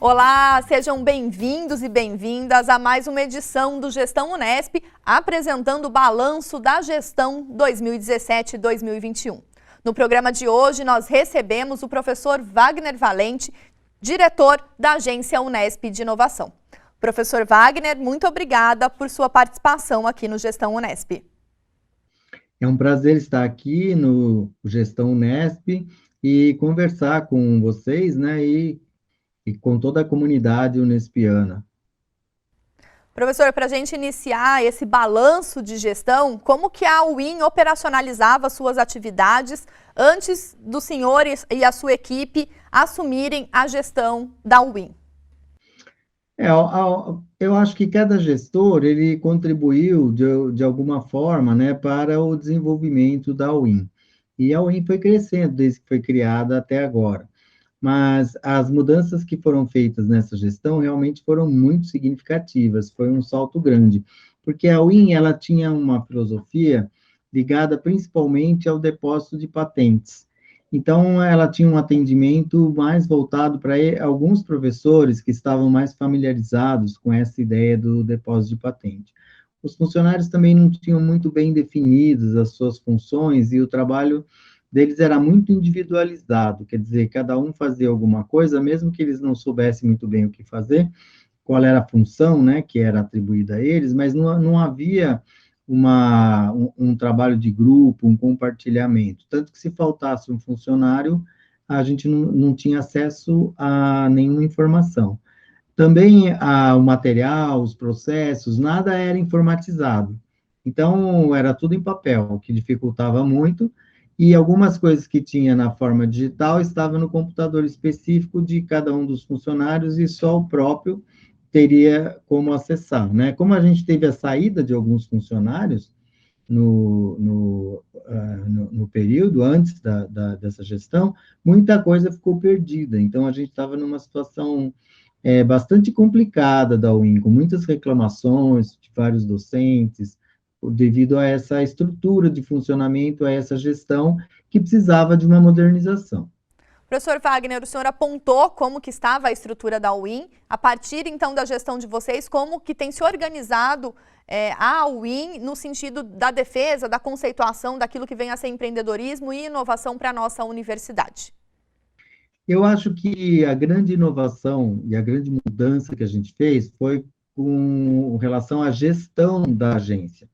Olá, sejam bem-vindos e bem-vindas a mais uma edição do Gestão Unesp, apresentando o balanço da gestão 2017-2021. No programa de hoje, nós recebemos o professor Wagner Valente, diretor da Agência Unesp de Inovação. Professor Wagner, muito obrigada por sua participação aqui no Gestão Unesp. É um prazer estar aqui no Gestão Unesp e conversar com vocês, né, e com toda a comunidade unespiana. Professor, para a gente iniciar esse balanço de gestão, como que a UIN operacionalizava suas atividades antes do senhor e a sua equipe assumirem a gestão da UIN? Eu acho que cada gestor, ele contribuiu de alguma forma, né, para o desenvolvimento da UIN. E a UIN foi crescendo desde que foi criada até agora. Mas as mudanças que foram feitas nessa gestão realmente foram muito significativas, foi um salto grande, porque a UIN, ela tinha uma filosofia ligada principalmente ao depósito de patentes. Então, ela tinha um atendimento mais voltado para alguns professores que estavam mais familiarizados com essa ideia do depósito de patente. Os funcionários também não tinham muito bem definidas as suas funções e o trabalho deles era muito individualizado, quer dizer, cada um fazia alguma coisa, mesmo que eles não soubessem muito bem o que fazer, qual era a função, né, que era atribuída a eles, mas não havia um trabalho de grupo, um compartilhamento, tanto que se faltasse um funcionário, a gente não tinha acesso a nenhuma informação. Também o material, os processos, nada era informatizado. Então, era tudo em papel, o que dificultava muito, e algumas coisas que tinha na forma digital estavam no computador específico de cada um dos funcionários e só o próprio teria como acessar, né? Como a gente teve a saída de alguns funcionários no período antes dessa gestão, muita coisa ficou perdida. Então, a gente estava numa situação bastante complicada da UIN, com muitas reclamações de vários docentes, devido a essa estrutura de funcionamento, a essa gestão que precisava de uma modernização. Professor Wagner, o senhor apontou como que estava a estrutura da UIN. A partir, então, da gestão de vocês, como que tem se organizado a UIN no sentido da defesa, da conceituação daquilo que vem a ser empreendedorismo e inovação para a nossa universidade? Eu acho que a grande inovação e a grande mudança que a gente fez foi com relação à gestão da agência.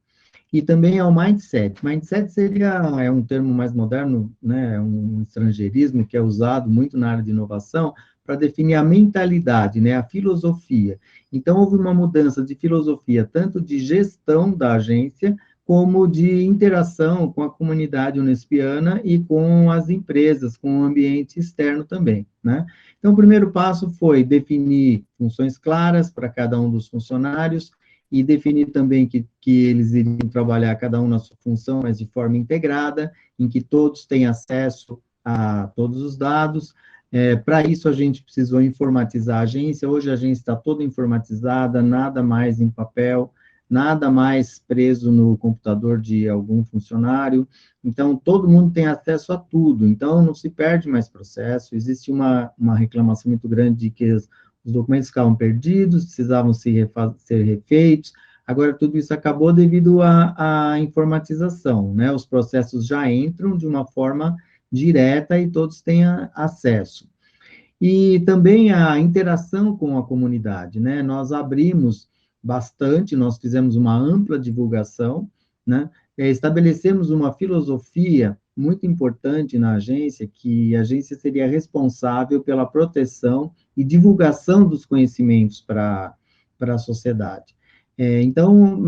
E também ao mindset. Mindset é um termo mais moderno, né, um estrangeirismo que é usado muito na área de inovação para definir a mentalidade, né, a filosofia. Então, houve uma mudança de filosofia, tanto de gestão da agência, como de interação com a comunidade unespiana e com as empresas, com o ambiente externo também, né? Então, o primeiro passo foi definir funções claras para cada um dos funcionários, e definir também que eles iriam trabalhar cada um na sua função, mas de forma integrada, em que todos têm acesso a todos os dados. Para isso, a gente precisou informatizar a agência. Hoje, a agência está toda informatizada, nada mais em papel, nada mais preso no computador de algum funcionário. Então, todo mundo tem acesso a tudo. Então, não se perde mais processo. Existe uma reclamação muito grande de que os documentos ficavam perdidos, precisavam ser refeitos. Agora, tudo isso acabou devido à informatização, né? Os processos já entram de uma forma direta e todos têm acesso. E também a interação com a comunidade, né? Nós abrimos bastante, nós fizemos uma ampla divulgação, né? Estabelecemos uma filosofia muito importante na agência, que a agência seria responsável pela proteção e divulgação dos conhecimentos para a sociedade. Então,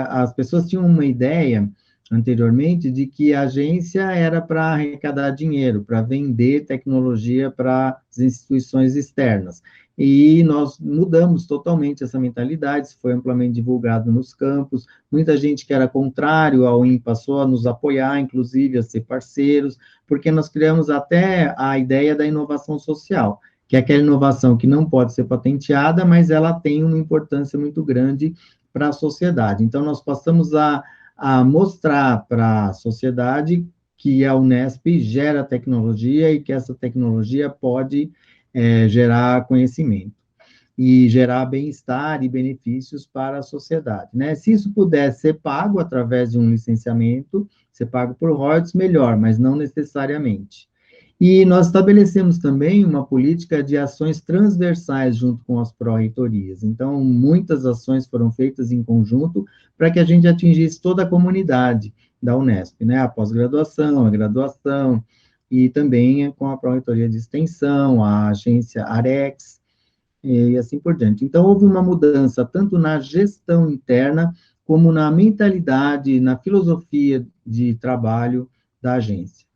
as pessoas tinham uma ideia anteriormente de que a agência era para arrecadar dinheiro, para vender tecnologia para as instituições externas. E nós mudamos totalmente essa mentalidade, isso foi amplamente divulgado nos campos, muita gente que era contrário ao IN passou a nos apoiar, inclusive a ser parceiros, porque nós criamos até a ideia da inovação social, que é aquela inovação que não pode ser patenteada, mas ela tem uma importância muito grande para a sociedade. Então, nós passamos a mostrar para a sociedade que a Unesp gera tecnologia e que essa tecnologia pode gerar conhecimento e gerar bem-estar e benefícios para a sociedade, né? Se isso pudesse ser pago através de um licenciamento, ser pago por royalties, melhor, mas não necessariamente. E nós estabelecemos também uma política de ações transversais junto com as pró-reitorias. Então, muitas ações foram feitas em conjunto para que a gente atingisse toda a comunidade da Unesp, né? A pós-graduação, a graduação, e também com a pró-reitoria de extensão, a agência Arex, e assim por diante. Então, houve uma mudança tanto na gestão interna, como na mentalidade, na filosofia de trabalho da agência.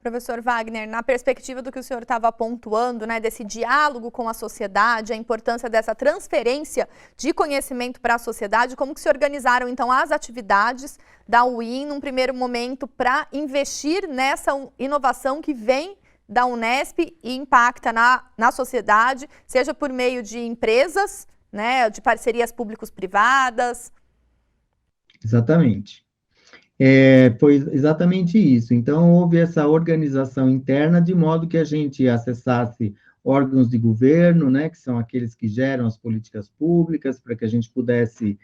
Professor Wagner, na perspectiva do que o senhor estava pontuando, né, desse diálogo com a sociedade, a importância dessa transferência de conhecimento para a sociedade, como que se organizaram, então, as atividades da UIN, num primeiro momento, para investir nessa inovação que vem da Unesp e impacta na sociedade, seja por meio de empresas, né, de parcerias públicos-privadas? Exatamente. Foi exatamente isso. Então, houve essa organização interna, de modo que a gente acessasse órgãos de governo, né, que são aqueles que geram as políticas públicas, para que a gente pudesse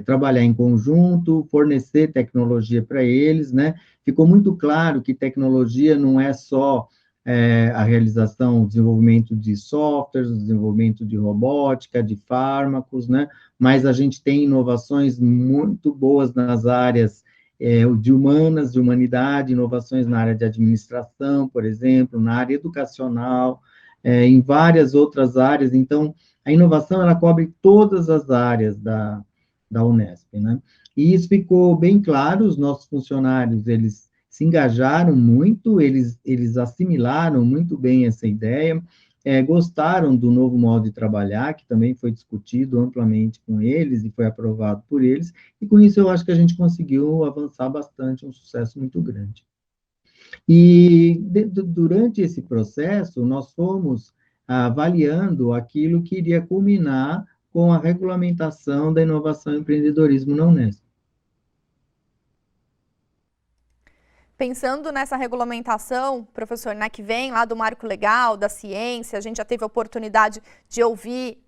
trabalhar em conjunto, fornecer tecnologia para eles, né? Ficou muito claro que tecnologia não é só a realização, o desenvolvimento de softwares, o desenvolvimento de robótica, de fármacos, né? Mas a gente tem inovações muito boas nas áreas de humanas, de humanidade, inovações na área de administração, por exemplo, na área educacional, em várias outras áreas. Então, a inovação, ela cobre todas as áreas da Unesp, né? E isso ficou bem claro, os nossos funcionários, eles se engajaram muito, eles assimilaram muito bem essa ideia, gostaram do novo modo de trabalhar, que também foi discutido amplamente com eles e foi aprovado por eles, e com isso eu acho que a gente conseguiu avançar bastante, um sucesso muito grande. E durante esse processo, nós fomos avaliando aquilo que iria culminar com a regulamentação da inovação e empreendedorismo na Unesp. Pensando nessa regulamentação, professor, né, que vem lá do marco legal, da ciência, a gente já teve a oportunidade de ouvir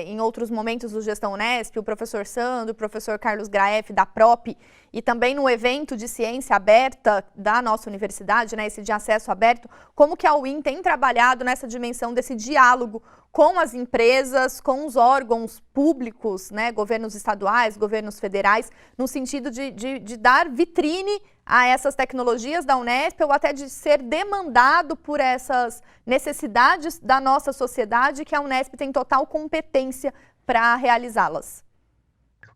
em outros momentos do Gestão Unesp, o professor Sandro, o professor Carlos Graef, da PROP, e também no evento de ciência aberta da nossa universidade, né, esse de acesso aberto, como que a UIN tem trabalhado nessa dimensão desse diálogo com as empresas, com os órgãos públicos, né, governos estaduais, governos federais, no sentido de dar vitrine a essas tecnologias da Unesp, ou até de ser demandado por essas necessidades da nossa sociedade, que a Unesp tem total competência para realizá-las?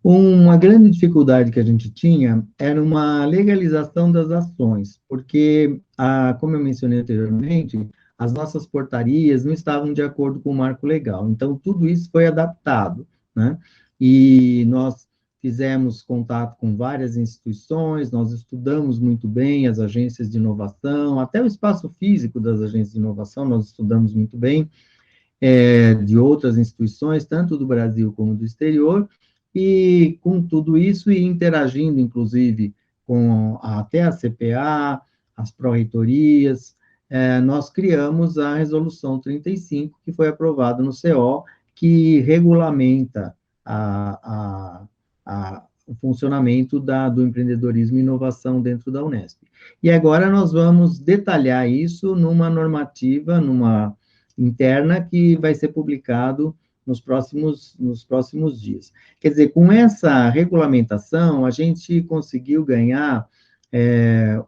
Uma grande dificuldade que a gente tinha era uma legalização das ações, porque, como eu mencionei anteriormente, as nossas portarias não estavam de acordo com o marco legal. Então, tudo isso foi adaptado, né? E nós fizemos contato com várias instituições, nós estudamos muito bem as agências de inovação, até o espaço físico das agências de inovação nós estudamos muito bem, de outras instituições, tanto do Brasil como do exterior, e com tudo isso, e interagindo, inclusive, com até a CPA, as pró-reitorias, nós criamos a Resolução 35, que foi aprovada no CO, que regulamenta o funcionamento do empreendedorismo e inovação dentro da Unesp. E agora nós vamos detalhar isso numa normativa, numa interna, que vai ser publicado nos próximos dias. Quer dizer, com essa regulamentação, a gente conseguiu ganhar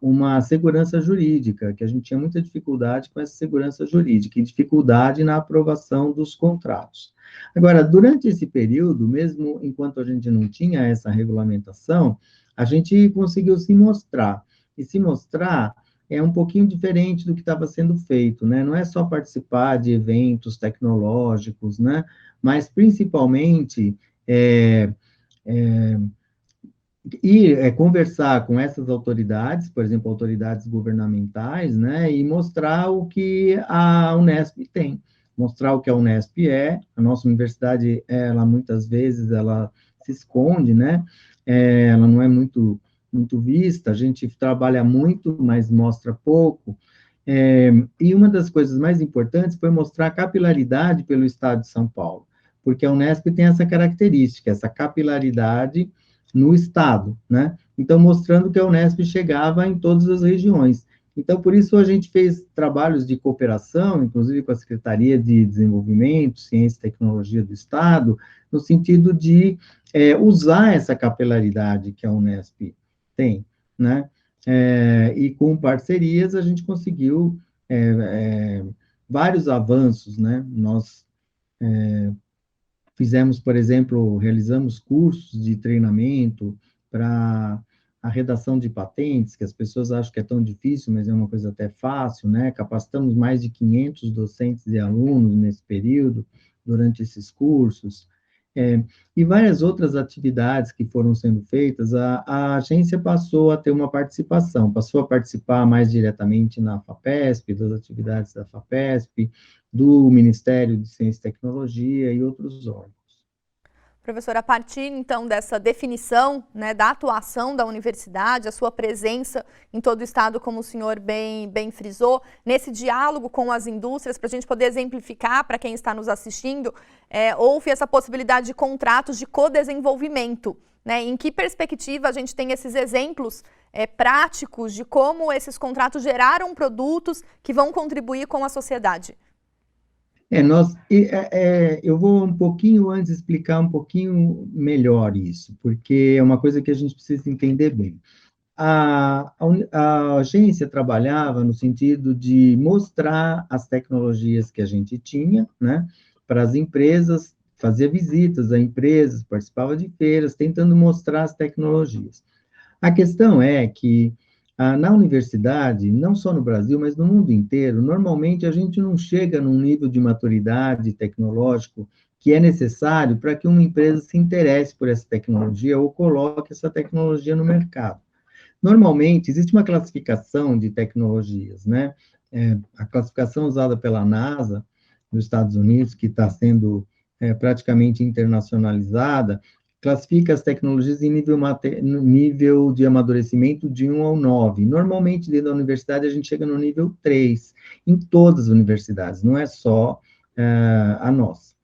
uma segurança jurídica, que a gente tinha muita dificuldade com essa segurança jurídica, e dificuldade na aprovação dos contratos. Agora, durante esse período, mesmo enquanto a gente não tinha essa regulamentação, a gente conseguiu se mostrar, e se mostrar é um pouquinho diferente do que estava sendo feito, né? Não é só participar de eventos tecnológicos, né? Mas, principalmente, conversar com essas autoridades, por exemplo, autoridades governamentais, né? E mostrar o que a Unesp tem, mostrar o que a Unesp é. A nossa universidade, ela muitas vezes, ela se esconde, né? Ela não é muito vista, a gente trabalha muito, mas mostra pouco, E uma das coisas mais importantes foi mostrar a capilaridade pelo estado de São Paulo, porque a Unesp tem essa característica, essa capilaridade no estado, né? Então, mostrando que a Unesp chegava em todas as regiões. Então, por isso, a gente fez trabalhos de cooperação, inclusive com a Secretaria de Desenvolvimento, Ciência e Tecnologia do Estado, no sentido de usar essa capilaridade que a Unesp tem, né? E com parcerias a gente conseguiu vários avanços, né? Nós fizemos, por exemplo, realizamos cursos de treinamento para a redação de patentes, que as pessoas acham que é tão difícil, mas é uma coisa até fácil, né? Capacitamos mais de 500 docentes e alunos nesse período, durante esses cursos. E várias outras atividades que foram sendo feitas, a agência passou a ter uma participação, passou a participar mais diretamente na FAPESP, das atividades da FAPESP, do Ministério de Ciência e Tecnologia e outros órgãos. Professor, a partir, então, dessa definição, né, da atuação da universidade, a sua presença em todo o estado, como o senhor bem frisou, nesse diálogo com as indústrias, para a gente poder exemplificar para quem está nos assistindo, houve essa possibilidade de contratos de codesenvolvimento, né? Em que perspectiva a gente tem esses exemplos práticos de como esses contratos geraram produtos que vão contribuir com a sociedade? Eu vou um pouquinho antes explicar um pouquinho melhor isso, porque é uma coisa que a gente precisa entender bem. A agência trabalhava no sentido de mostrar as tecnologias que a gente tinha, né, para as empresas, fazia visitas a empresas, participava de feiras, tentando mostrar as tecnologias. A questão é que na universidade, não só no Brasil, mas no mundo inteiro, normalmente a gente não chega num nível de maturidade tecnológico que é necessário para que uma empresa se interesse por essa tecnologia ou coloque essa tecnologia no mercado. Normalmente, existe uma classificação de tecnologias, né? A classificação usada pela NASA, nos Estados Unidos, que está sendo praticamente internacionalizada, classifica as tecnologias em nível de amadurecimento de 1 ao 9. Normalmente, dentro da universidade, a gente chega no nível 3, em todas as universidades, não é só a nossa.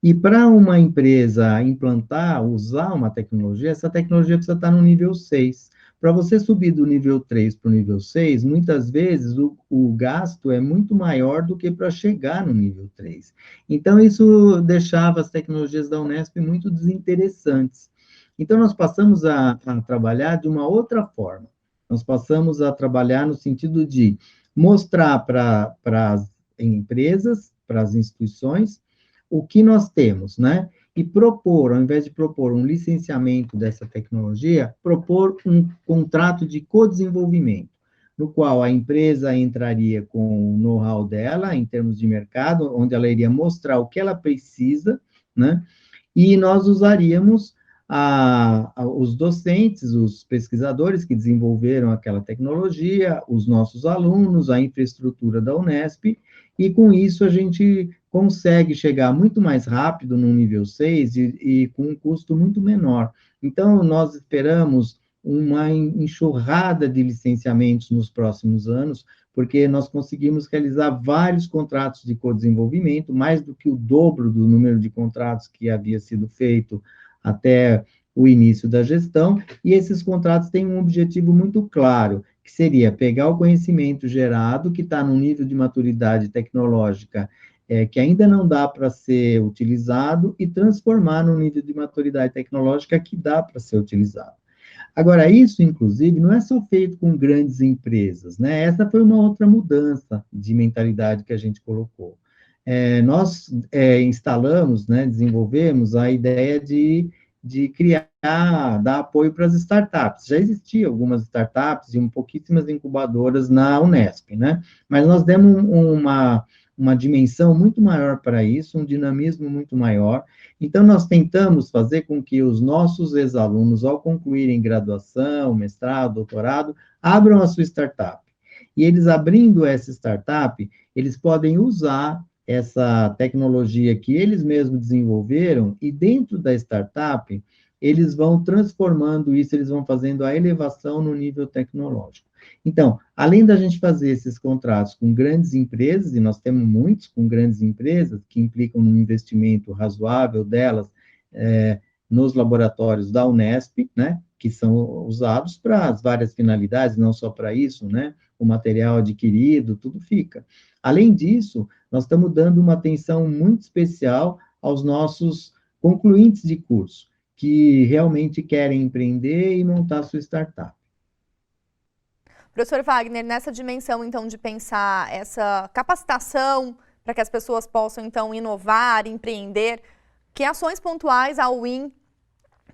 E para uma empresa implantar, usar uma tecnologia, essa tecnologia precisa estar no nível 6. Para você subir do nível 3 para o nível 6, muitas vezes o gasto é muito maior do que para chegar no nível 3. Então, isso deixava as tecnologias da Unesp muito desinteressantes. Então, nós passamos a trabalhar de uma outra forma. Nós passamos a trabalhar no sentido de mostrar para as empresas, para as instituições, o que nós temos, né? E propor, ao invés de propor um licenciamento dessa tecnologia, propor um contrato de codesenvolvimento, no qual a empresa entraria com o know-how dela, em termos de mercado, onde ela iria mostrar o que ela precisa, né? E nós usaríamos os docentes, os pesquisadores que desenvolveram aquela tecnologia, os nossos alunos, a infraestrutura da Unesp, e com isso a gente consegue chegar muito mais rápido no nível 6 e com um custo muito menor. Então, nós esperamos uma enxurrada de licenciamentos nos próximos anos, porque nós conseguimos realizar vários contratos de codesenvolvimento, mais do que o dobro do número de contratos que havia sido feito até o início da gestão, e esses contratos têm um objetivo muito claro, que seria pegar o conhecimento gerado, que está num nível de maturidade tecnológica que ainda não dá para ser utilizado, e transformar num nível de maturidade tecnológica que dá para ser utilizado. Agora, isso, inclusive, não é só feito com grandes empresas, né? Essa foi uma outra mudança de mentalidade que a gente colocou. Nós instalamos, né, desenvolvemos a ideia de criar, dar apoio para as startups. Já existiam algumas startups e pouquíssimas incubadoras na Unesp, né? Mas nós demos uma dimensão muito maior para isso, um dinamismo muito maior. Então, nós tentamos fazer com que os nossos ex-alunos, ao concluírem graduação, mestrado, doutorado, abram a sua startup. E eles abrindo essa startup, eles podem usar essa tecnologia que eles mesmos desenvolveram, e dentro da startup, eles vão transformando isso, eles vão fazendo a elevação no nível tecnológico. Então, além da gente fazer esses contratos com grandes empresas, e nós temos muitos com grandes empresas, que implicam um investimento razoável delas nos laboratórios da Unesp, né, que são usados para as várias finalidades, não só para isso, né, o material adquirido, tudo fica. Além disso, nós estamos dando uma atenção muito especial aos nossos concluintes de curso, que realmente querem empreender e montar sua startup. Professor Wagner, nessa dimensão, então, de pensar essa capacitação para que as pessoas possam, então, inovar, empreender, que ações pontuais a UIN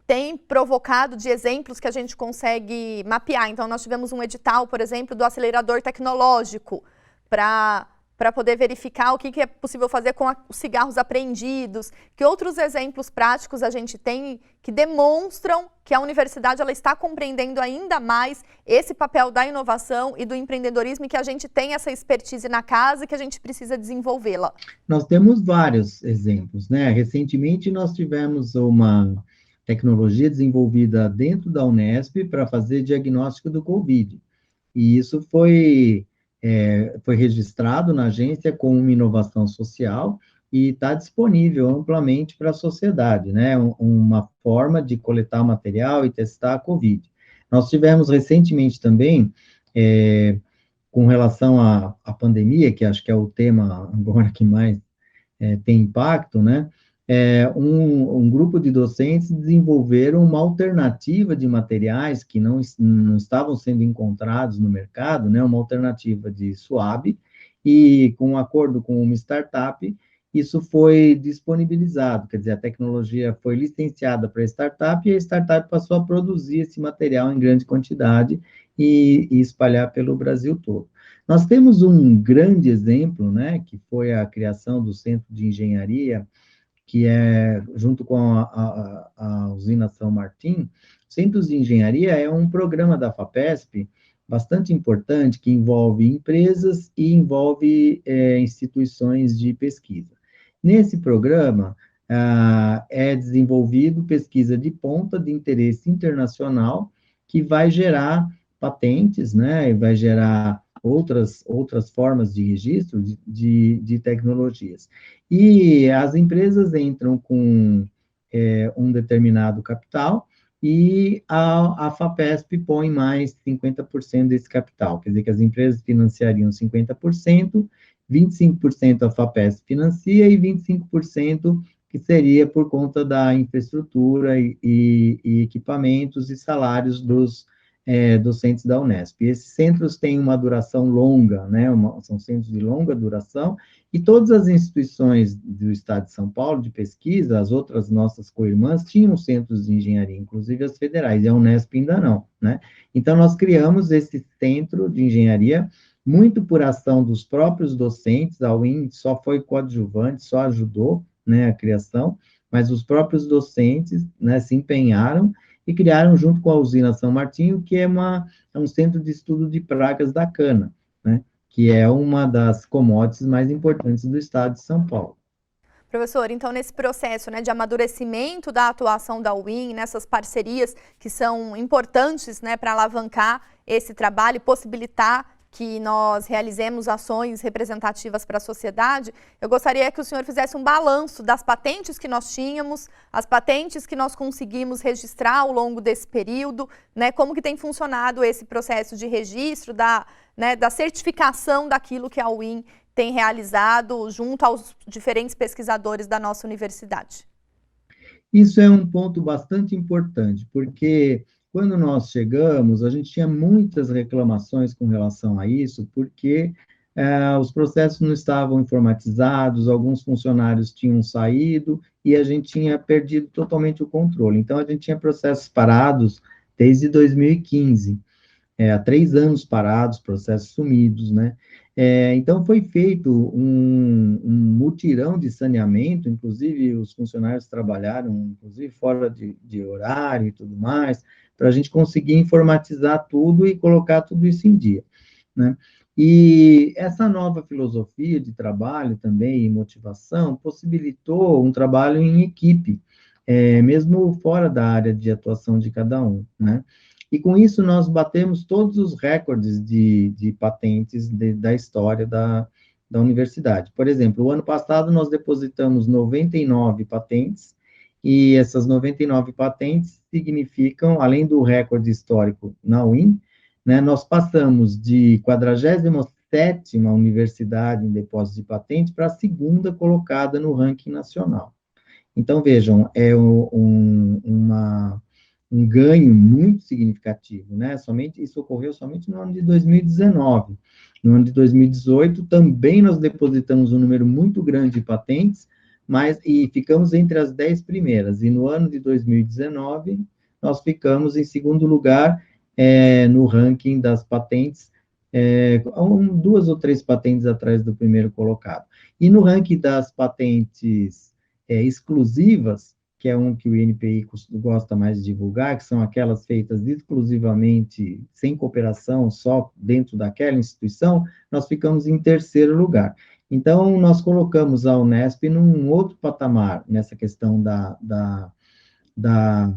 tem provocado de exemplos que a gente consegue mapear? Então, nós tivemos um edital, por exemplo, do acelerador tecnológico, para poder verificar o que é possível fazer com os cigarros apreendidos. Que outros exemplos práticos a gente tem que demonstram que a universidade ela está compreendendo ainda mais esse papel da inovação e do empreendedorismo, e que a gente tem essa expertise na casa e que a gente precisa desenvolvê-la? Nós temos vários exemplos, né? Recentemente, nós tivemos uma tecnologia desenvolvida dentro da Unesp para fazer diagnóstico do COVID. E isso foi registrado na agência como uma inovação social e está disponível amplamente para a sociedade, né? Uma forma de coletar material e testar a COVID. Nós tivemos recentemente também, com relação à pandemia, que acho que é o tema agora que mais tem impacto, né? Um grupo de docentes desenvolveram uma alternativa de materiais que não estavam sendo encontrados no mercado, né? Uma alternativa de suave, e com um acordo com uma startup, isso foi disponibilizado, quer dizer, a tecnologia foi licenciada para a startup, e a startup passou a produzir esse material em grande quantidade e espalhar pelo Brasil todo. Nós temos um grande exemplo, né, que foi a criação do Centro de Engenharia, que é, junto com a usina São Martim. Centros de Engenharia é um programa da FAPESP bastante importante, que envolve empresas e envolve instituições de pesquisa. Nesse programa, é desenvolvido pesquisa de ponta de interesse internacional, que vai gerar patentes, né, e vai gerar outras formas de registro de tecnologias. E as empresas entram com um determinado capital, e a FAPESP põe mais 50% desse capital, quer dizer que as empresas financiariam 50%, 25% a FAPESP financia, e 25% que seria por conta da infraestrutura e equipamentos e salários dos docentes da Unesp. E esses centros têm uma duração longa, né? São centros de longa duração, e todas as instituições do Estado de São Paulo de pesquisa, as outras nossas co-irmãs, tinham centros de engenharia, inclusive as federais, e a Unesp ainda não, né? Então, nós criamos esse centro de engenharia, muito por ação dos próprios docentes. A UIN só foi coadjuvante, só ajudou, né, a criação, mas os próprios docentes, né, se empenharam e criaram, junto com a usina São Martinho, que é um centro de estudo de pragas da cana, né, que é uma das commodities mais importantes do estado de São Paulo. Professor, então nesse processo, né, de amadurecimento da atuação da UIN, nessas parcerias que são importantes, né, para alavancar esse trabalho e possibilitar que nós realizemos ações representativas para a sociedade, eu gostaria que o senhor fizesse um balanço das patentes que nós tínhamos, as patentes que nós conseguimos registrar ao longo desse período, né, como que tem funcionado esse processo de registro, da certificação daquilo que a UIN tem realizado junto aos diferentes pesquisadores da nossa universidade. Isso é um ponto bastante importante, porque quando nós chegamos, a gente tinha muitas reclamações com relação a isso, porque os processos não estavam informatizados, alguns funcionários tinham saído, e a gente tinha perdido totalmente o controle. Então, a gente tinha processos parados desde 2015, há 3 anos parados, processos sumidos, né? Então, foi feito um mutirão de saneamento, inclusive os funcionários trabalharam, inclusive fora de horário e tudo mais, para a gente conseguir informatizar tudo e colocar tudo isso em dia, né? E essa nova filosofia de trabalho também e motivação possibilitou um trabalho em equipe. mesmo fora da área de atuação de cada um, né? E com isso nós batemos todos os recordes de patentes da história da universidade. Por exemplo, o ano passado nós depositamos 99 patentes, e essas 99 patentes significam, além do recorde histórico na UIN, né, nós passamos de 47ª universidade em depósito de patente para a segunda colocada no ranking nacional. Então, vejam, é um ganho muito significativo, né? Isso ocorreu somente no ano de 2019. No ano de 2018, também nós depositamos um número muito grande de patentes, e ficamos entre as 10 primeiras. E no ano de 2019, nós ficamos em segundo lugar no ranking das patentes, 2 ou 3 patentes atrás do primeiro colocado. E no ranking das patentes exclusivas, que é um que o INPI gosta mais de divulgar, que são aquelas feitas exclusivamente sem cooperação, só dentro daquela instituição, nós ficamos em terceiro lugar. Então, nós colocamos a Unesp num outro patamar, nessa questão da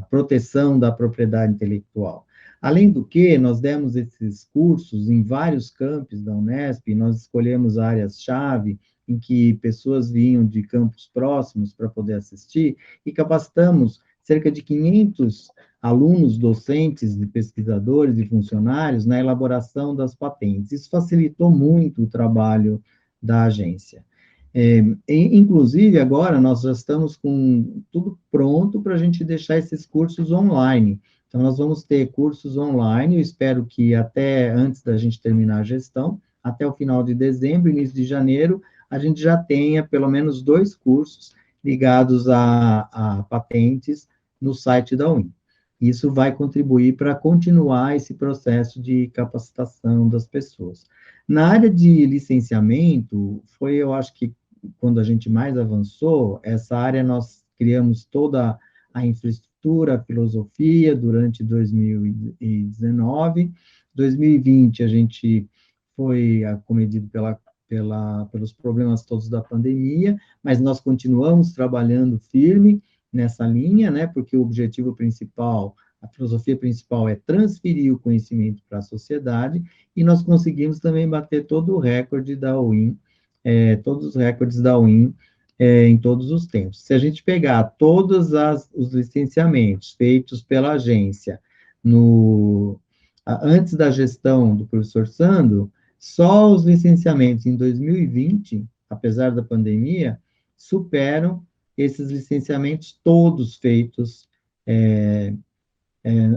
proteção da propriedade intelectual. Além do que, nós demos esses cursos em vários campos da Unesp, nós escolhemos áreas-chave, em que pessoas vinham de campos próximos para poder assistir, e capacitamos cerca de 500 alunos, docentes, pesquisadores e funcionários na elaboração das patentes. Isso facilitou muito o trabalho da agência. Inclusive, agora, nós já estamos com tudo pronto para a gente deixar esses cursos online. Então, nós vamos ter cursos online, eu espero que até antes da gente terminar a gestão, até o final de dezembro, início de janeiro, a gente já tenha pelo menos 2 cursos ligados a patentes no site da UIN. Isso vai contribuir para continuar esse processo de capacitação das pessoas. Na área de licenciamento, eu acho que quando a gente mais avançou, essa área nós criamos toda a infraestrutura, a filosofia durante 2019. 2020 a gente foi acometido pelos problemas todos da pandemia, mas nós continuamos trabalhando firme nessa linha, né, porque o objetivo principal, a filosofia principal é transferir o conhecimento para a sociedade, e nós conseguimos também bater todo o recorde da UIN, todos os recordes da UIN em todos os tempos. Se a gente pegar todos os licenciamentos feitos pela agência antes da gestão do professor Sandro, só os licenciamentos em 2020, apesar da pandemia, superam esses licenciamentos todos feitos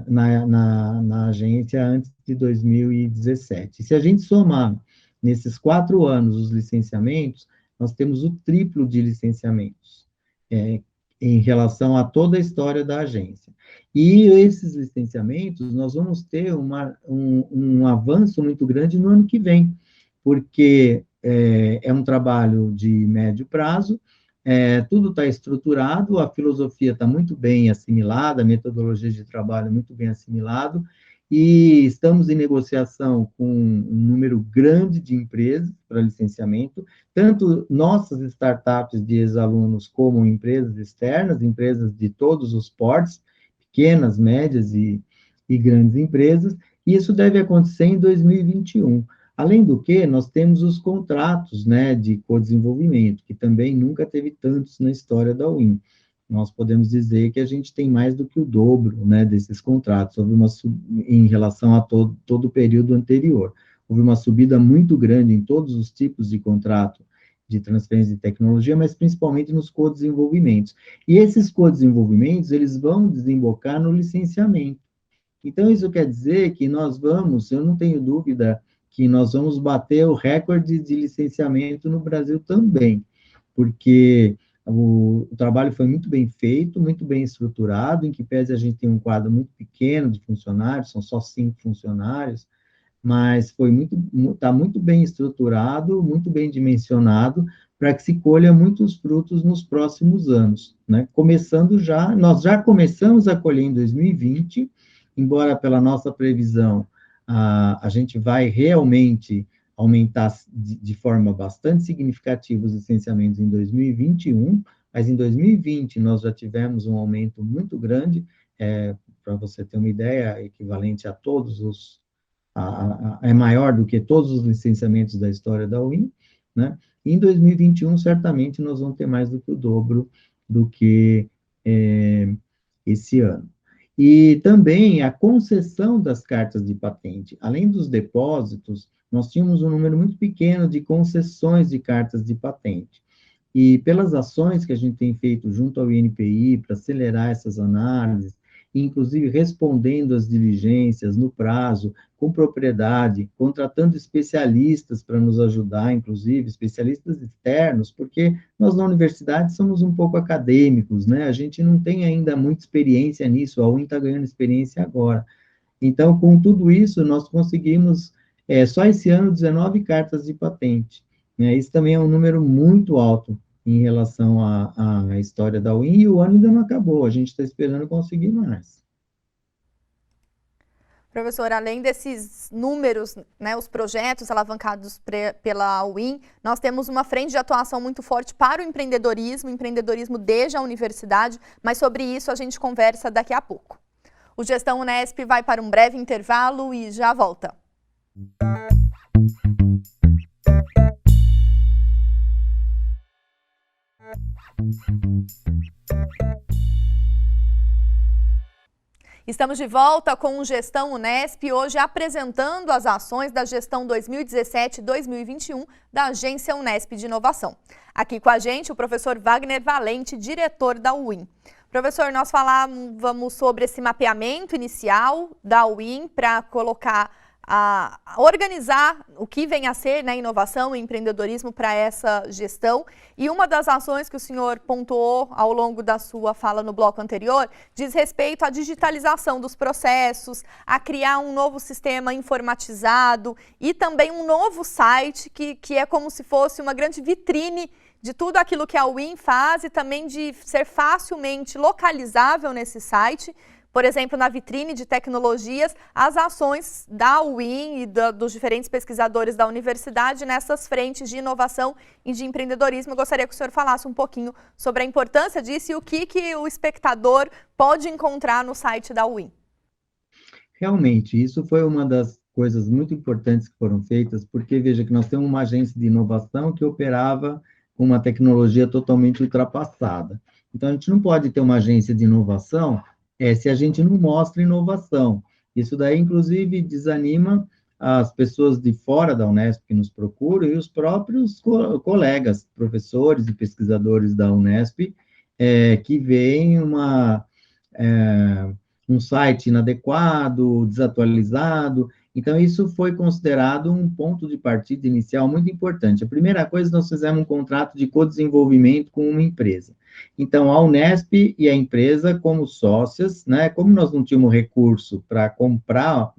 na agência antes de 2017. Se a gente somar nesses 4 anos os licenciamentos, nós temos o triplo de licenciamentos em relação a toda a história da agência. E esses licenciamentos, nós vamos ter um avanço muito grande no ano que vem, porque é um trabalho de médio prazo, tudo está estruturado, a filosofia está muito bem assimilada, a metodologia de trabalho muito bem assimilado, e estamos em negociação com um número grande de empresas para licenciamento, tanto nossas startups de ex-alunos como empresas externas, empresas de todos os portes, pequenas, médias e grandes empresas, e isso deve acontecer em 2021. Além do que, nós temos os contratos, né, de co-desenvolvimento, que também nunca teve tantos na história da UIN. Nós podemos dizer que a gente tem mais do que o dobro, né, desses contratos, em relação a todo o período anterior. Houve uma subida muito grande em todos os tipos de contrato de transferência de tecnologia, mas principalmente nos co-desenvolvimentos. E esses co-desenvolvimentos, eles vão desembocar no licenciamento. Então, isso quer dizer que eu não tenho dúvida que nós vamos bater o recorde de licenciamento no Brasil também, porque o trabalho foi muito bem feito, muito bem estruturado, em que pese a gente tem um quadro muito pequeno de funcionários, são só 5 funcionários, mas está muito bem estruturado, muito bem dimensionado, para que se colha muitos frutos nos próximos anos, né? Nós já começamos a colher em 2020, embora pela nossa previsão, a gente vai realmente aumentar de forma bastante significativa os licenciamentos em 2021, mas em 2020 nós já tivemos um aumento muito grande, para você ter uma ideia, equivalente a todos os, é maior do que todos os licenciamentos da história da UIM, né? E em 2021, certamente, nós vamos ter mais do que o dobro do que esse ano. E também a concessão das cartas de patente. Além dos depósitos, nós tínhamos um número muito pequeno de concessões de cartas de patente. E pelas ações que a gente tem feito junto ao INPI para acelerar essas análises, inclusive respondendo às diligências no prazo, com propriedade, contratando especialistas para nos ajudar, inclusive especialistas externos, porque nós na universidade somos um pouco acadêmicos, né? A gente não tem ainda muita experiência nisso, a UIN está ganhando experiência agora. Então, com tudo isso, nós conseguimos, só esse ano, 19 cartas de patente, né? Isso também é um número muito alto em relação à história da UIN, e o ano ainda não acabou, a gente está esperando conseguir mais. Professor, além desses números, né, os projetos alavancados pela UIN, nós temos uma frente de atuação muito forte para o empreendedorismo desde a universidade, mas sobre isso a gente conversa daqui a pouco. O Gestão Unesp vai para um breve intervalo e já volta. Estamos de volta com o Gestão Unesp, hoje apresentando as ações da gestão 2017-2021 da Agência Unesp de Inovação. Aqui com a gente o professor Wagner Valente, diretor da UIN. Professor, nós falávamos sobre esse mapeamento inicial da UIN para organizar o que vem a ser, né, inovação e empreendedorismo para essa gestão. E uma das ações que o senhor pontuou ao longo da sua fala no bloco anterior diz respeito à digitalização dos processos, a criar um novo sistema informatizado e também um novo site que é como se fosse uma grande vitrine de tudo aquilo que a UIN faz e também de ser facilmente localizável nesse site. Por exemplo, na vitrine de tecnologias, as ações da UIN e dos diferentes pesquisadores da universidade nessas frentes de inovação e de empreendedorismo. Eu gostaria que o senhor falasse um pouquinho sobre a importância disso e o que o espectador pode encontrar no site da UIN. Realmente, isso foi uma das coisas muito importantes que foram feitas, porque veja que nós temos uma agência de inovação que operava com uma tecnologia totalmente ultrapassada. Então, a gente não pode ter uma agência de inovação se a gente não mostra inovação. Isso daí, inclusive, desanima as pessoas de fora da Unesp que nos procuram e os próprios colegas, professores e pesquisadores da Unesp, que veem um site inadequado, desatualizado. Então, isso foi considerado um ponto de partida inicial muito importante. A primeira coisa, nós fizemos um contrato de co-desenvolvimento com uma empresa. Então, a Unesp e a empresa, como sócias, né, como nós não tínhamos recurso para comprar,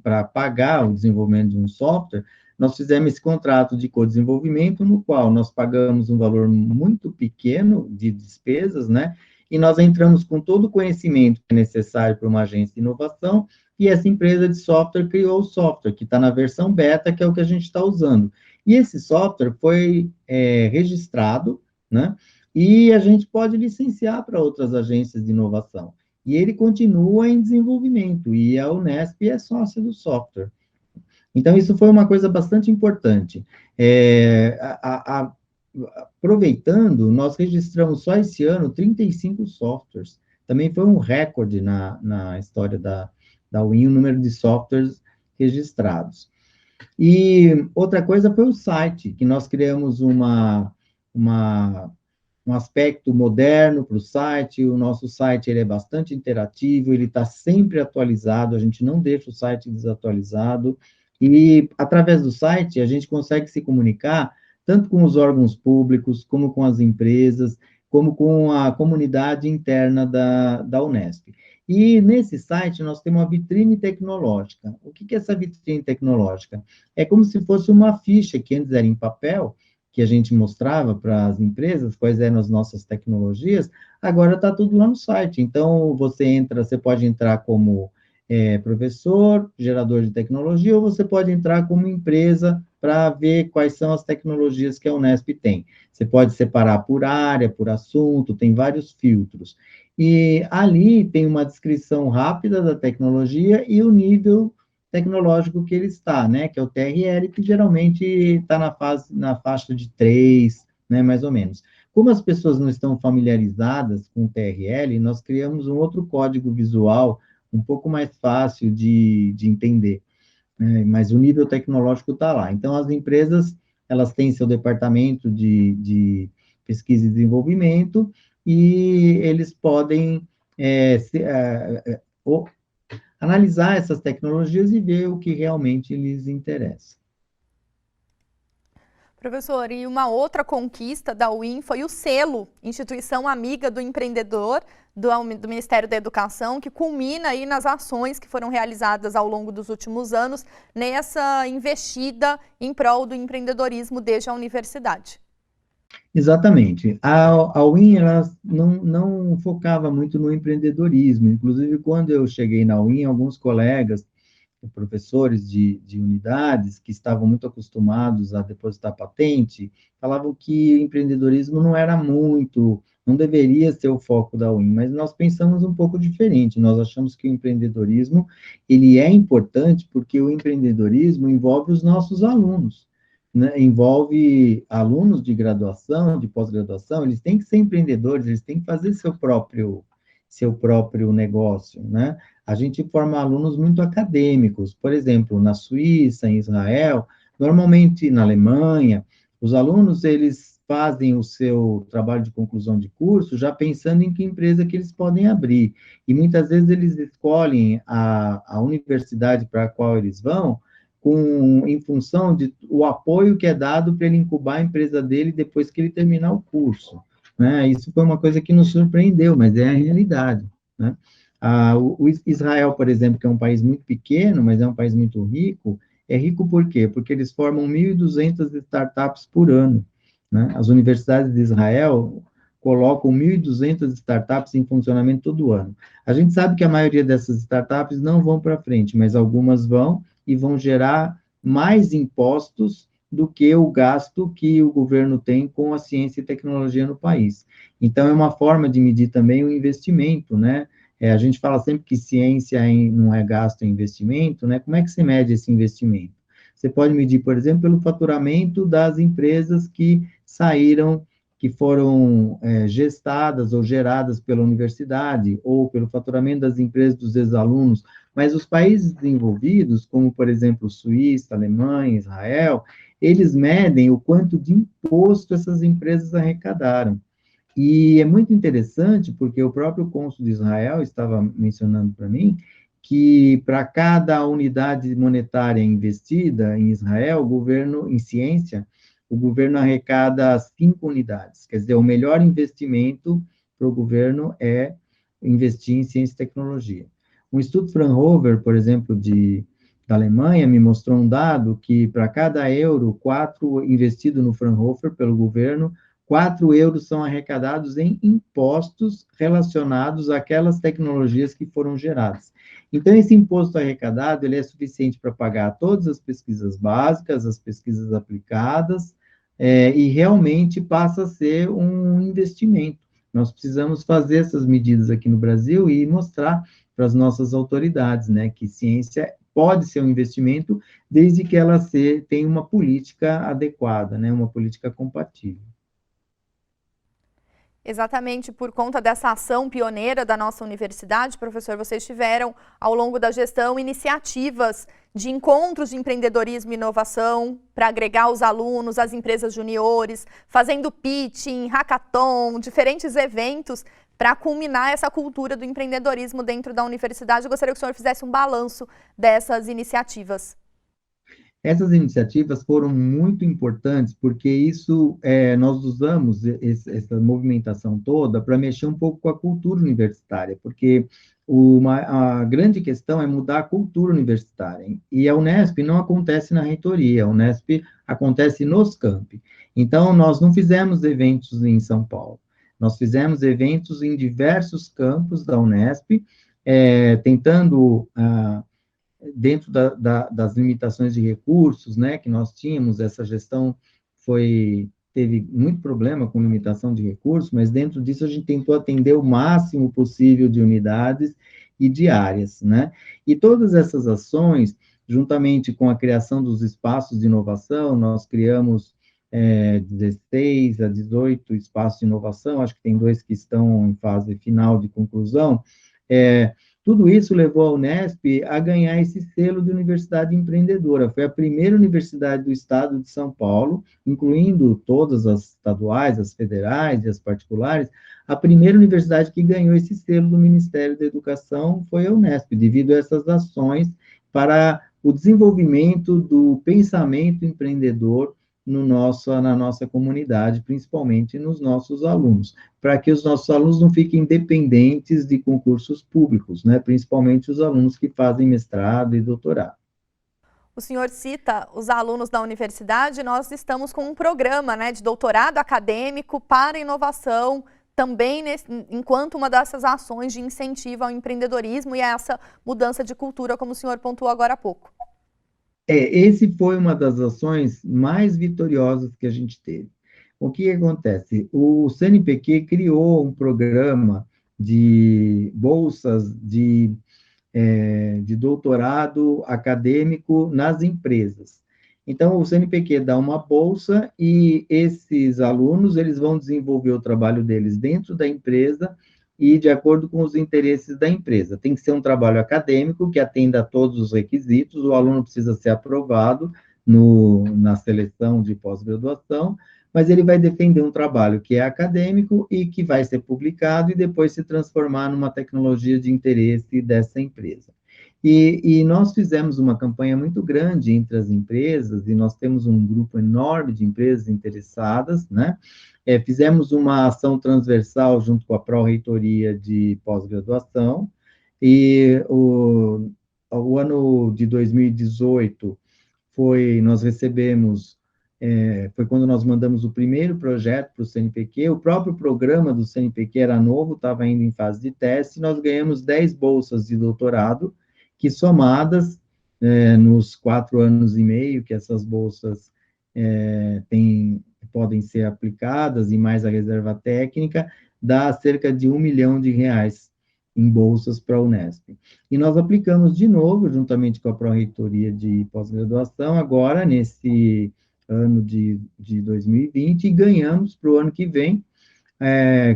para pagar o desenvolvimento de um software, nós fizemos esse contrato de co-desenvolvimento, no qual nós pagamos um valor muito pequeno de despesas, né, e nós entramos com todo o conhecimento que é necessário para uma agência de inovação, e essa empresa de software criou o software, que está na versão beta, que é o que a gente está usando. E esse software foi registrado, né, e a gente pode licenciar para outras agências de inovação. E ele continua em desenvolvimento, e a Unesp é sócia do software. Então, isso foi uma coisa bastante importante. Aproveitando, nós registramos só esse ano 35 softwares. Também foi um recorde na história da UIN, o número de softwares registrados. E outra coisa foi o site, que nós criamos um aspecto moderno para o site. O nosso site ele é bastante interativo, ele está sempre atualizado, a gente não deixa o site desatualizado, e através do site a gente consegue se comunicar tanto com os órgãos públicos, como com as empresas, como com a comunidade interna da Unesp. E nesse site nós temos uma vitrine tecnológica. O que é essa vitrine tecnológica? É como se fosse uma ficha que antes era em papel, que a gente mostrava para as empresas quais eram as nossas tecnologias, agora está tudo lá no site. Então, você pode entrar como professor, gerador de tecnologia, ou você pode entrar como empresa para ver quais são as tecnologias que a Unesp tem. Você pode separar por área, por assunto, tem vários filtros. E ali tem uma descrição rápida da tecnologia e o nível tecnológico que ele está, né, que é o TRL, que geralmente está na faixa de 3, né, mais ou menos. Como as pessoas não estão familiarizadas com o TRL, nós criamos um outro código visual um pouco mais fácil de entender, né, mas o nível tecnológico está lá. Então, as empresas, elas têm seu departamento de pesquisa e desenvolvimento, e eles podem analisar essas tecnologias e ver o que realmente lhes interessa. Professor, e uma outra conquista da UIM foi o selo, Instituição Amiga do Empreendedor, do Ministério da Educação, que culmina aí nas ações que foram realizadas ao longo dos últimos anos nessa investida em prol do empreendedorismo desde a universidade. Exatamente. A UIM, ela não focava muito no empreendedorismo. Inclusive, quando eu cheguei na UIM, alguns colegas, professores de unidades, que estavam muito acostumados a depositar patente, falavam que empreendedorismo não era muito, não deveria ser o foco da UIM, mas nós pensamos um pouco diferente. Nós achamos que o empreendedorismo, ele é importante porque o empreendedorismo envolve os nossos alunos, né, envolve alunos de graduação, de pós-graduação, eles têm que ser empreendedores, eles têm que fazer seu próprio negócio, né? A gente forma alunos muito acadêmicos, por exemplo, na Suíça, em Israel, normalmente na Alemanha, os alunos, eles fazem o seu trabalho de conclusão de curso já pensando em que empresa que eles podem abrir, e muitas vezes eles escolhem a universidade para a qual eles vão, em função de o apoio que é dado para ele incubar a empresa dele depois que ele terminar o curso, né? Isso foi uma coisa que nos surpreendeu, mas é a realidade, né? O Israel, por exemplo, que é um país muito pequeno, mas é um país muito rico, é rico por quê? Porque eles formam 1.200 startups por ano, né? As universidades de Israel colocam 1.200 startups em funcionamento todo ano. A gente sabe que a maioria dessas startups não vão para frente, mas algumas vão, e vão gerar mais impostos do que o gasto que o governo tem com a ciência e tecnologia no país. Então, é uma forma de medir também o investimento, né? A gente fala sempre que ciência não é gasto, é investimento, né? Como é que se mede esse investimento? Você pode medir, por exemplo, pelo faturamento das empresas que saíram, que foram gestadas ou geradas pela universidade, ou pelo faturamento das empresas dos ex-alunos, mas os países desenvolvidos, como, por exemplo, Suíça, Alemanha, Israel, eles medem o quanto de imposto essas empresas arrecadaram. E é muito interessante, porque o próprio cônsul de Israel estava mencionando para mim que para cada unidade monetária investida em Israel, o governo, em ciência, o governo arrecada 5 unidades. Quer dizer, o melhor investimento para o governo é investir em ciência e tecnologia. Um estudo Fraunhofer, por exemplo, da Alemanha, me mostrou um dado que para cada euro, 4 investido no Fraunhofer pelo governo, 4 euros são arrecadados em impostos relacionados àquelas tecnologias que foram geradas. Então, esse imposto arrecadado, ele é suficiente para pagar todas as pesquisas básicas, as pesquisas aplicadas, e realmente passa a ser um investimento. Nós precisamos fazer essas medidas aqui no Brasil e mostrar para as nossas autoridades, né, que ciência pode ser um investimento, desde que ela tenha uma política adequada, né, uma política compatível. Exatamente por conta dessa ação pioneira da nossa universidade, professor, vocês tiveram, ao longo da gestão, iniciativas de encontros de empreendedorismo e inovação para agregar os alunos, as empresas juniores, fazendo pitching, hackathon, diferentes eventos para culminar essa cultura do empreendedorismo dentro da universidade. Eu gostaria que o senhor fizesse um balanço dessas iniciativas. Essas iniciativas foram muito importantes, porque nós usamos essa movimentação toda para mexer um pouco com a cultura universitária, porque a grande questão é mudar a cultura universitária, e a Unesp não acontece na reitoria, a Unesp acontece nos campi. Então, nós não fizemos eventos em São Paulo, nós fizemos eventos em diversos campos da Unesp, tentando dentro das limitações de recursos, né, que nós tínhamos, essa gestão teve muito problema com limitação de recursos, mas dentro disso a gente tentou atender o máximo possível de unidades e de áreas, né? E todas essas ações, juntamente com a criação dos espaços de inovação, nós criamos 16 a 18 espaços de inovação, acho que tem 2 que estão em fase final de conclusão. Tudo isso levou a Unesp a ganhar esse selo de universidade empreendedora. Foi a primeira universidade do estado de São Paulo, incluindo todas as estaduais, as federais e as particulares, a primeira universidade que ganhou esse selo do Ministério da Educação foi a Unesp, devido a essas ações para o desenvolvimento do pensamento empreendedor na nossa comunidade, principalmente nos nossos alunos, para que os nossos alunos não fiquem dependentes de concursos públicos, né? Principalmente os alunos que fazem mestrado e doutorado. O senhor cita os alunos da universidade, nós estamos com um programa, né, de doutorado acadêmico para inovação, também enquanto uma dessas ações de incentivo ao empreendedorismo e a essa mudança de cultura, como o senhor pontuou agora há pouco. Esse foi uma das ações mais vitoriosas que a gente teve. O que acontece? O CNPq criou um programa de bolsas de doutorado acadêmico nas empresas. Então, o CNPq dá uma bolsa e esses alunos, eles vão desenvolver o trabalho deles dentro da empresa e de acordo com os interesses da empresa. Tem que ser um trabalho acadêmico que atenda a todos os requisitos, o aluno precisa ser aprovado na seleção de pós-graduação, mas ele vai defender um trabalho que é acadêmico e que vai ser publicado e depois se transformar numa tecnologia de interesse dessa empresa. E nós fizemos uma campanha muito grande entre as empresas, e nós temos um grupo enorme de empresas interessadas, né? Fizemos uma ação transversal junto com a Pró-Reitoria de Pós-Graduação, e o ano de 2018 nós recebemos, foi quando nós mandamos o primeiro projeto para o CNPq, o próprio programa do CNPq era novo, estava ainda em fase de teste, e nós ganhamos 10 bolsas de doutorado, que somadas, nos 4 anos e meio que essas bolsas podem ser aplicadas, e mais a reserva técnica, dá cerca de R$1 milhão em bolsas para a Unesp. E nós aplicamos de novo, juntamente com a Pró-Reitoria de Pós-Graduação, agora, nesse ano de 2020, e ganhamos para o ano que vem,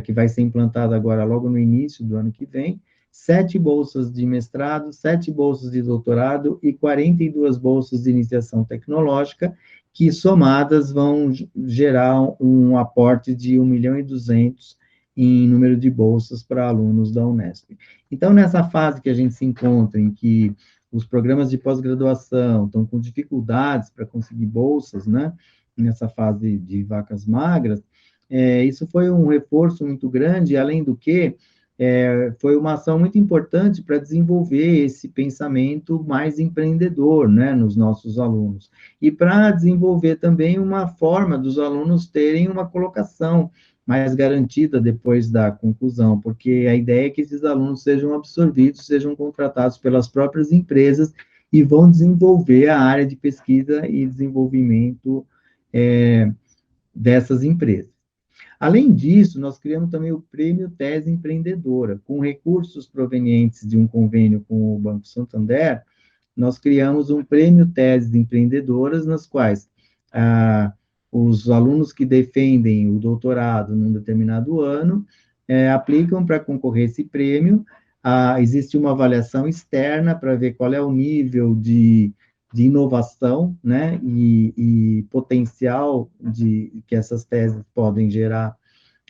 que vai ser implantado agora logo no início do ano que vem, 7 bolsas de mestrado, 7 bolsas de doutorado e 42 bolsas de iniciação tecnológica, que somadas vão gerar um aporte de 1.200.000 em número de bolsas para alunos da Unesp. Então, nessa fase que a gente se encontra, em que os programas de pós-graduação estão com dificuldades para conseguir bolsas, né, nessa fase de vacas magras, isso foi um reforço muito grande, além do que, foi uma ação muito importante para desenvolver esse pensamento mais empreendedor, né, nos nossos alunos, e para desenvolver também uma forma dos alunos terem uma colocação mais garantida depois da conclusão, porque a ideia é que esses alunos sejam absorvidos, sejam contratados pelas próprias empresas e vão desenvolver a área de pesquisa e desenvolvimento dessas empresas. Além disso, nós criamos também o Prêmio Tese Empreendedora, com recursos provenientes de um convênio com o Banco Santander, nós criamos um Prêmio Teses Empreendedoras, nas quais os alunos que defendem o doutorado num determinado ano aplicam para concorrer esse prêmio. Existe uma avaliação externa para ver qual é o nível de inovação, né, e potencial que essas teses podem gerar,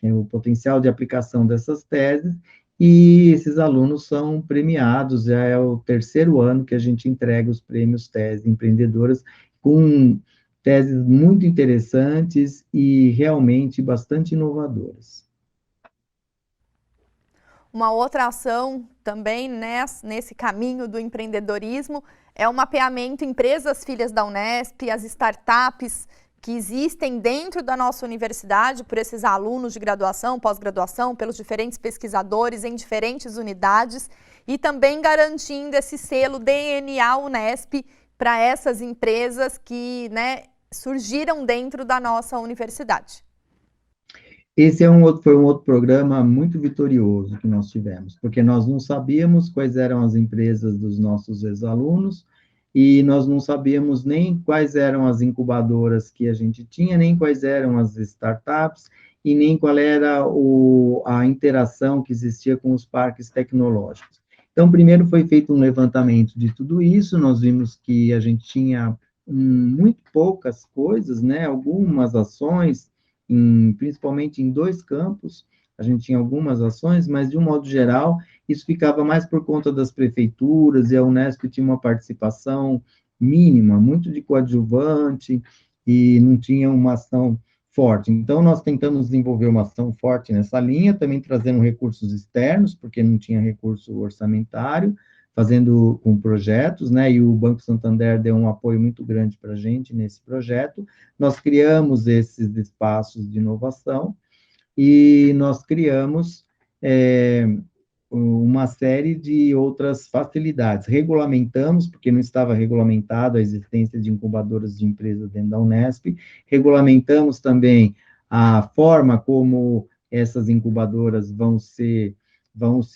o potencial de aplicação dessas teses, e esses alunos são premiados. Já é o 3º ano que a gente entrega os prêmios Teses Empreendedoras, com teses muito interessantes e realmente bastante inovadoras. Uma outra ação também nesse caminho do empreendedorismo é o mapeamento empresas filhas da Unesp, as startups que existem dentro da nossa universidade por esses alunos de graduação, pós-graduação, pelos diferentes pesquisadores em diferentes unidades. e também garantindo esse selo DNA Unesp para essas empresas que, né, surgiram dentro da nossa universidade. Esse foi um outro programa muito vitorioso que nós tivemos, porque nós não sabíamos quais eram as empresas dos nossos ex-alunos, e nós não sabíamos nem quais eram as incubadoras que a gente tinha, nem quais eram as startups, e nem qual era a interação que existia com os parques tecnológicos. Então, primeiro foi feito um levantamento de tudo isso, nós vimos que a gente tinha muito poucas coisas, né, algumas ações, principalmente em 2 campos, a gente tinha algumas ações, mas, de um modo geral, isso ficava mais por conta das prefeituras, e a Unesp tinha uma participação mínima, muito de coadjuvante, e não tinha uma ação forte. Então, nós tentamos desenvolver uma ação forte nessa linha, também trazendo recursos externos, porque não tinha recurso orçamentário, fazendo com projetos, né, e o Banco Santander deu um apoio muito grande para a gente nesse projeto. Nós criamos esses espaços de inovação, e nós criamos uma série de outras facilidades. Regulamentamos, porque não estava regulamentado a existência de incubadoras de empresas dentro da Unesp, regulamentamos também a forma como essas incubadoras vão se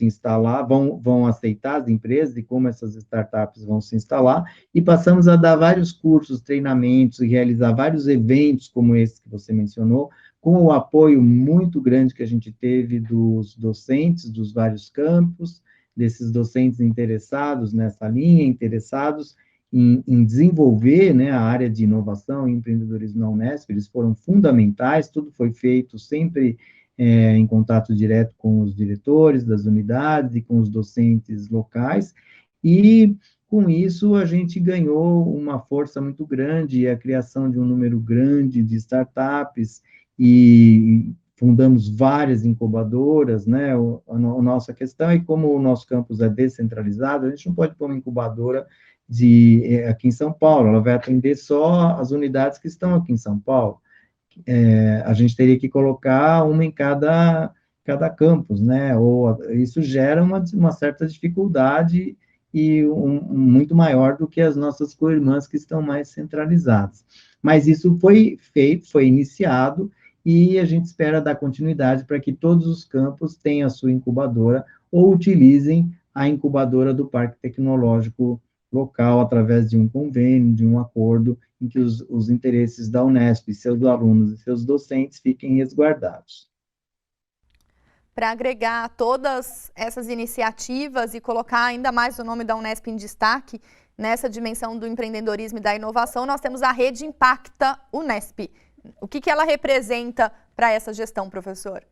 instalar, vão aceitar as empresas e como essas startups vão se instalar, e passamos a dar vários cursos, treinamentos e realizar vários eventos como esse que você mencionou, com o apoio muito grande que a gente teve dos docentes dos vários campos, desses docentes interessados nessa linha, interessados em desenvolver, né, a área de inovação e empreendedorismo na Unesp. Eles foram fundamentais, tudo foi feito sempre em contato direto com os diretores das unidades e com os docentes locais, e com isso a gente ganhou uma força muito grande, e a criação de um número grande de startups, e fundamos várias incubadoras, né? A nossa questão é, como o nosso campus é descentralizado, a gente não pode pôr uma incubadora aqui em São Paulo, ela vai atender só as unidades que estão aqui em São Paulo. A gente teria que colocar uma em cada campus, né? Isso gera uma certa dificuldade, e muito maior do que as nossas co-irmãs que estão mais centralizadas. Mas isso foi feito, foi iniciado, e a gente espera dar continuidade para que todos os campos tenham a sua incubadora, ou utilizem a incubadora do Parque Tecnológico local, através de um convênio, de um acordo, em que os interesses da Unesp, seus alunos e seus docentes fiquem resguardados. Para agregar todas essas iniciativas e colocar ainda mais o nome da Unesp em destaque nessa dimensão do empreendedorismo e da inovação, nós temos a Rede Impacta Unesp. O que ela representa para essa gestão, professor?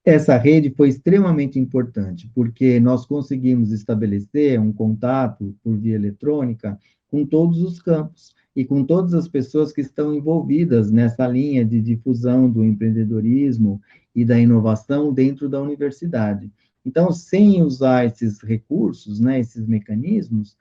Essa rede foi extremamente importante, porque nós conseguimos estabelecer um contato por via eletrônica com todos os campos e com todas as pessoas que estão envolvidas nessa linha de difusão do empreendedorismo e da inovação dentro da universidade. Então, sem usar esses recursos, né, esses mecanismos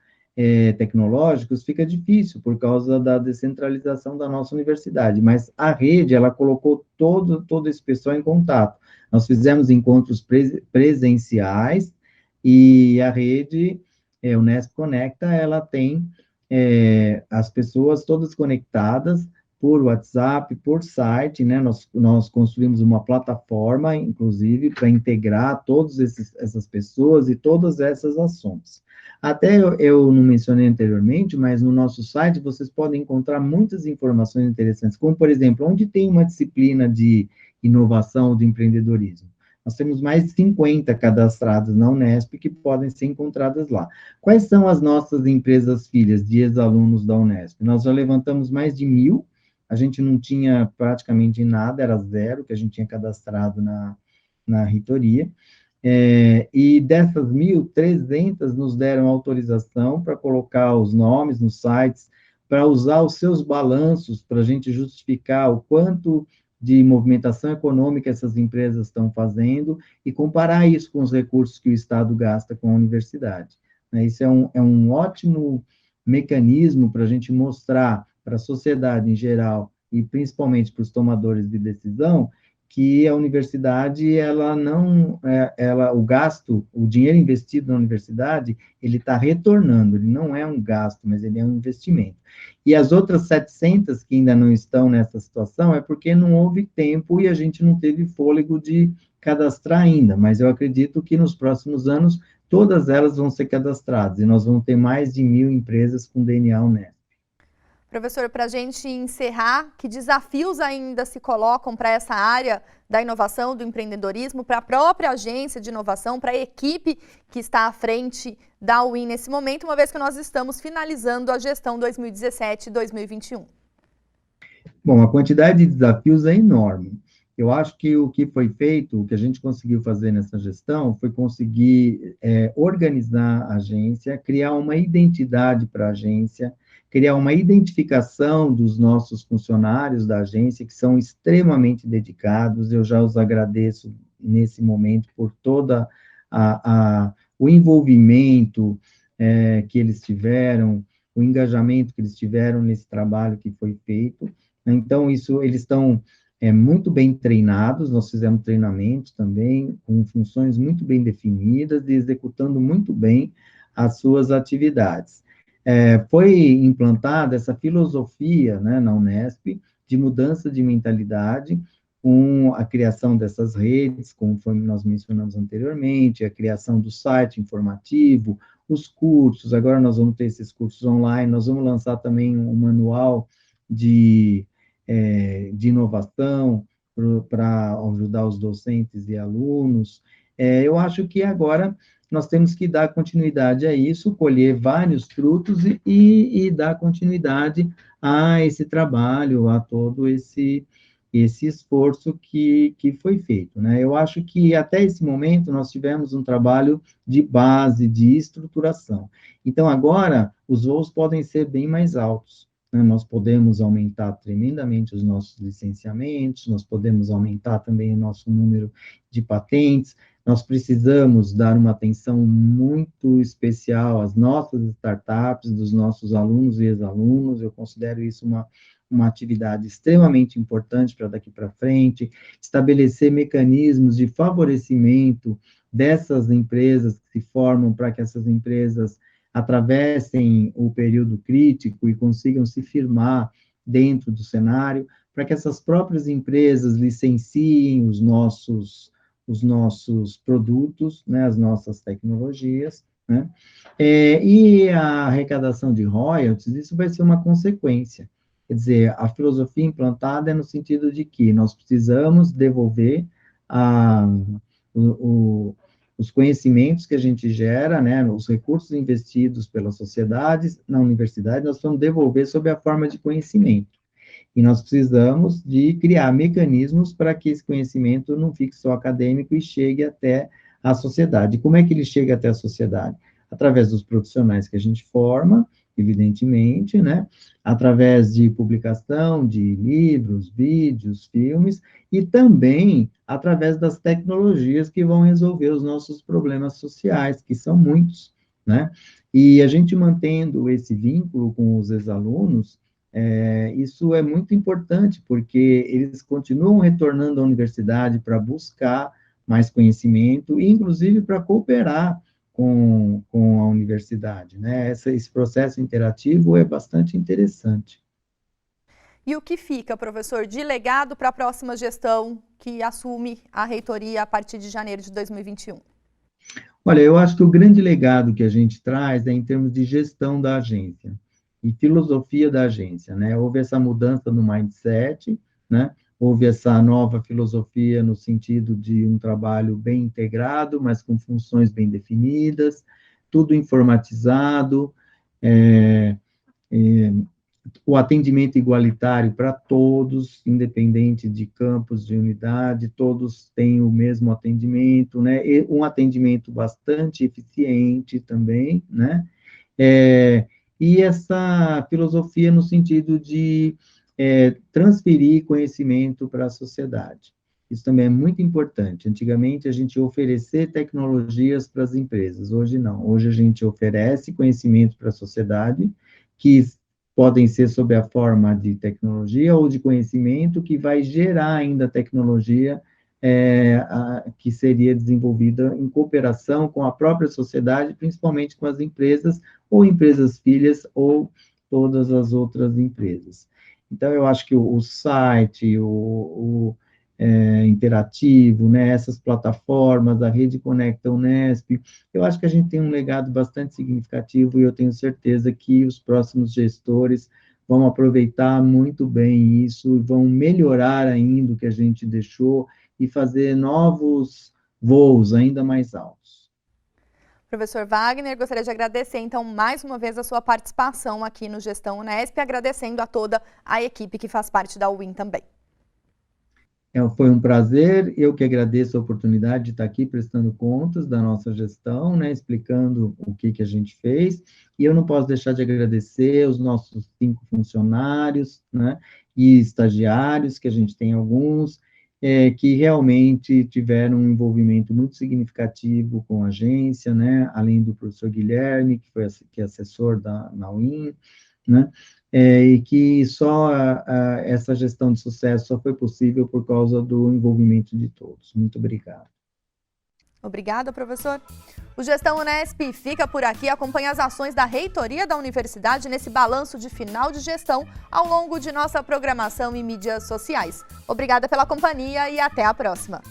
tecnológicos, fica difícil por causa da descentralização da nossa universidade, mas a rede, ela colocou todo esse pessoal em contato. Nós fizemos encontros presenciais, e a rede Unesp Conecta, ela tem as pessoas todas conectadas por WhatsApp, por site, né? Nós construímos uma plataforma, inclusive, para integrar todas essas pessoas e todas essas ações. Até eu não mencionei anteriormente, mas no nosso site vocês podem encontrar muitas informações interessantes, como, por exemplo, onde tem uma disciplina de inovação, de empreendedorismo. Nós temos mais de 50 cadastrados na Unesp que podem ser encontradas lá. Quais são as nossas empresas filhas de ex-alunos da Unesp? Nós já levantamos mais de 1.000, a gente não tinha praticamente nada, era 0 que a gente tinha cadastrado na reitoria, e dessas 1.300 nos deram autorização para colocar os nomes nos sites, para usar os seus balanços, para a gente justificar o quanto de movimentação econômica essas empresas estão fazendo, e comparar isso com os recursos que o Estado gasta com a universidade. Isso é um ótimo mecanismo para a gente mostrar para a sociedade em geral, e principalmente para os tomadores de decisão, que a universidade, ela não, o gasto, o dinheiro investido na universidade, ele está retornando, ele não é um gasto, mas ele é um investimento. E as outras 700 que ainda não estão nessa situação é porque não houve tempo e a gente não teve fôlego de cadastrar ainda, mas eu acredito que nos próximos anos todas elas vão ser cadastradas e nós vamos ter mais de 1.000 empresas com DNA Unesp. Professor, para a gente encerrar, que desafios ainda se colocam para essa área da inovação, do empreendedorismo, para a própria agência de inovação, para a equipe que está à frente da UIN nesse momento, uma vez que nós estamos finalizando a gestão 2017-2021? Bom, a quantidade de desafios é enorme. Eu acho que o que foi feito, o que a gente conseguiu fazer nessa gestão, foi conseguir organizar a agência, criar uma identidade para a agência, criar uma identificação dos nossos funcionários da agência, que são extremamente dedicados. Eu já os agradeço nesse momento por toda o envolvimento que eles tiveram, o engajamento que eles tiveram nesse trabalho que foi feito. Então, eles estão muito bem treinados, nós fizemos treinamento também, com funções muito bem definidas e executando muito bem as suas atividades. Foi implantada essa filosofia, né, na Unesp, de mudança de mentalidade, com a criação dessas redes, como nós mencionamos anteriormente, a criação do site informativo, os cursos, agora nós vamos ter esses cursos online, nós vamos lançar também um manual de inovação para ajudar os docentes e alunos. Eu acho que agora nós temos que dar continuidade a isso, colher vários frutos e dar continuidade a esse trabalho, a todo esse esforço que foi feito, né? Eu acho que até esse momento nós tivemos um trabalho de base, de estruturação. Então, agora, os voos podem ser bem mais altos, né? Nós podemos aumentar tremendamente os nossos licenciamentos, nós podemos aumentar também o nosso número de patentes, nós precisamos dar uma atenção muito especial às nossas startups, dos nossos alunos e ex-alunos. Eu considero isso uma atividade extremamente importante para daqui para frente, estabelecer mecanismos de favorecimento dessas empresas que se formam para que essas empresas atravessem o período crítico e consigam se firmar dentro do cenário, para que essas próprias empresas licenciem os nossos produtos, né, as nossas tecnologias, né, e a arrecadação de royalties, isso vai ser uma consequência. Quer dizer, a filosofia implantada é no sentido de que nós precisamos devolver os conhecimentos que a gente gera, né, os recursos investidos pelas sociedades na universidade, nós vamos devolver sob a forma de conhecimento. E nós precisamos de criar mecanismos para que esse conhecimento não fique só acadêmico e chegue até a sociedade. Como é que ele chega até a sociedade? Através dos profissionais que a gente forma, evidentemente, né? Através de publicação de livros, vídeos, filmes, e também através das tecnologias que vão resolver os nossos problemas sociais, que são muitos, né? E a gente mantendo esse vínculo com os ex-alunos, isso é muito importante, porque eles continuam retornando à universidade para buscar mais conhecimento, e inclusive para cooperar com a universidade, né? Esse processo interativo é bastante interessante. E o que fica, professor, de legado para a próxima gestão que assume a reitoria a partir de janeiro de 2021? Olha, eu acho que o grande legado que a gente traz é em termos de gestão da agência e filosofia da agência, né? Houve essa mudança no mindset, né? Houve essa nova filosofia no sentido de um trabalho bem integrado, mas com funções bem definidas, tudo informatizado, o atendimento igualitário para todos, independente de campus, de unidade, todos têm o mesmo atendimento, né? E um atendimento bastante eficiente também, né? E essa filosofia no sentido de transferir conhecimento para a sociedade. Isso também é muito importante. Antigamente, a gente oferecer tecnologias para as empresas, hoje não. Hoje a gente oferece conhecimento para a sociedade, que podem ser sob a forma de tecnologia ou de conhecimento, que vai gerar ainda tecnologia que seria desenvolvida em cooperação com a própria sociedade, principalmente com as empresas, ou empresas filhas, ou todas as outras empresas. Então, eu acho que o site, interativo, né, essas plataformas, a Rede Conecta Unesp, eu acho que a gente tem um legado bastante significativo e eu tenho certeza que os próximos gestores vão aproveitar muito bem isso, vão melhorar ainda o que a gente deixou e fazer novos voos ainda mais altos. Professor Wagner, gostaria de agradecer, então, mais uma vez a sua participação aqui no Gestão Unesp, agradecendo a toda a equipe que faz parte da UIN também. Foi um prazer, eu que agradeço a oportunidade de estar aqui prestando contas da nossa gestão, né, explicando o que a gente fez, e eu não posso deixar de agradecer os nossos 5 funcionários, né, e estagiários, que a gente tem alguns, que realmente tiveram um envolvimento muito significativo com a agência, né, além do professor Guilherme, que é assessor na UIN, né, e que só essa gestão de sucesso só foi possível por causa do envolvimento de todos. Muito obrigado. Obrigada, professor. O Gestão Unesp fica por aqui. Acompanhe as ações da reitoria da universidade nesse balanço de final de gestão ao longo de nossa programação e mídias sociais. Obrigada pela companhia e até a próxima.